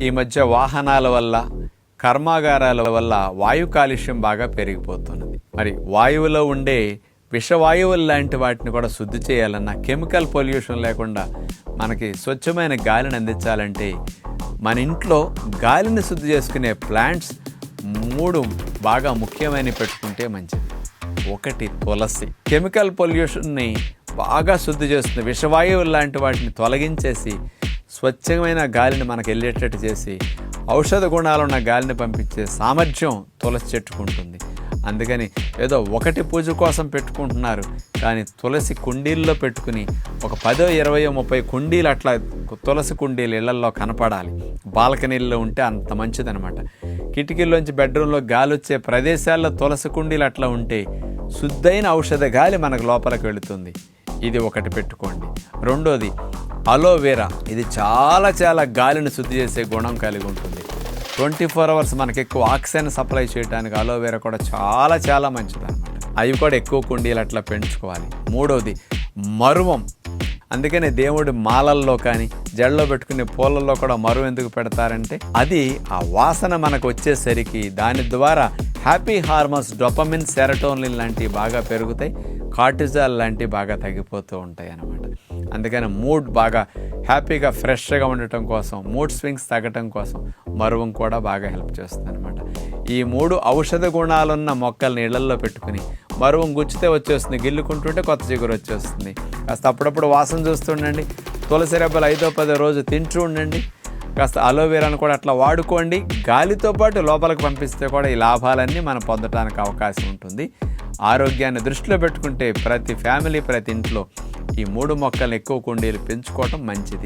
ఈ మధ్య వాహనాల వల్ల, కర్మాగారాల వల్ల వాయు కాలుష్యం బాగా పెరిగిపోతున్నది. మరి వాయువులో ఉండే విషవాయువులు లాంటి వాటిని కూడా శుద్ధి చేయాలన్నా, కెమికల్ పొల్యూషన్ లేకుండా మనకి స్వచ్ఛమైన గాలిని అందించాలంటే మన ఇంట్లో గాలిని శుద్ధి చేసుకునే ప్లాంట్స్ 3 బాగా ముఖ్యమైనవి పెట్టుకుంటే మంచిది. 1 తులసి. కెమికల్ పొల్యూషన్ని బాగా శుద్ధి చేస్తుంది. విషవాయువులు లాంటి వాటిని తొలగించేసి స్వచ్ఛమైన గాలిని మనకు వెళ్ళేటట్టు చేసి ఔషధ గుణాలున్న గాలిని పంపించే సామర్థ్యం తులసి చెట్టుకుంటుంది. అందుకని ఏదో 1 పూజ కోసం పెట్టుకుంటున్నారు, కానీ తులసి కుండీల్లో పెట్టుకుని ఒక 10, 20, 30 కుండీలు అట్లా తులసి కుండీలు ఇళ్లల్లో కనపడాలి. బాల్కనీల్లో ఉంటే అంత మంచిదనమాట. కిటికీల్లోంచి బెడ్రూమ్లో గాలి వచ్చే ప్రదేశాల్లో తులసి కుండీలు అట్లా ఉంటే శుద్ధైన ఔషధ గాలి మనకు లోపలికి వెళుతుంది. ఇది 1 పెట్టుకోండి. 2వది అలోవెరా. ఇది చాలా గాలిని శుద్ధి చేసే గుణం కలిగి ఉంటుంది. 24 అవర్స్ మనకి ఎక్కువ ఆక్సిజన్ సప్లై చేయడానికి అలోవెరా కూడా చాలా మంచిదన్నమాట. అవి కూడా ఎక్కువ కుండీలు అట్లా పెంచుకోవాలి. 3వది మరువం. అందుకనే దేవుడి మాలల్లో కానీ జడలో పెట్టుకునే పూలల్లో కూడా మరువు ఎందుకు పెడతారంటే అది ఆ వాసన మనకు వచ్చేసరికి దాని ద్వారా హ్యాపీ హార్మోన్స్ డోపమిన్, సెరటోనిన్ లాంటివి బాగా పెరుగుతాయి, కార్టిజాల్ లాంటివి బాగా తగ్గిపోతూ ఉంటాయి అన్నమాట. అందుకని మూడ్ బాగా హ్యాపీగా ఫ్రెష్గా ఉండటం కోసం, మూడ్ స్వింగ్స్ తగ్గటం కోసం మరువం కూడా బాగా హెల్ప్ చేస్తుంది అనమాట. ఈ 3 ఔషధ గుణాలున్న మొక్కల్ని ఇళ్లల్లో పెట్టుకుని మరువం గుచ్చితే వచ్చేస్తుంది, గిల్లుకుంటుంటే కొత్త చిగురు వచ్చేస్తుంది. కాస్త అప్పుడప్పుడు వాసన చూస్తుండండి. తులసి రెబ్బలు 5వ 10వ రోజు తింటూ ఉండండి. కాస్త అలోవెరాను కూడా అట్లా వాడుకోండి. గాలితో పాటు లోపలికి పంపిస్తే కూడా ఈ లాభాలన్నీ మనం పొందడానికి అవకాశం ఉంటుంది. ఆరోగ్యాన్ని దృష్టిలో పెట్టుకుంటే ప్రతి ఫ్యామిలీ, ప్రతి ఇంట్లో ఈ 3 మొక్కల్ని ఎక్కువ కుండీలు పెంచుకోవటం మంచిది.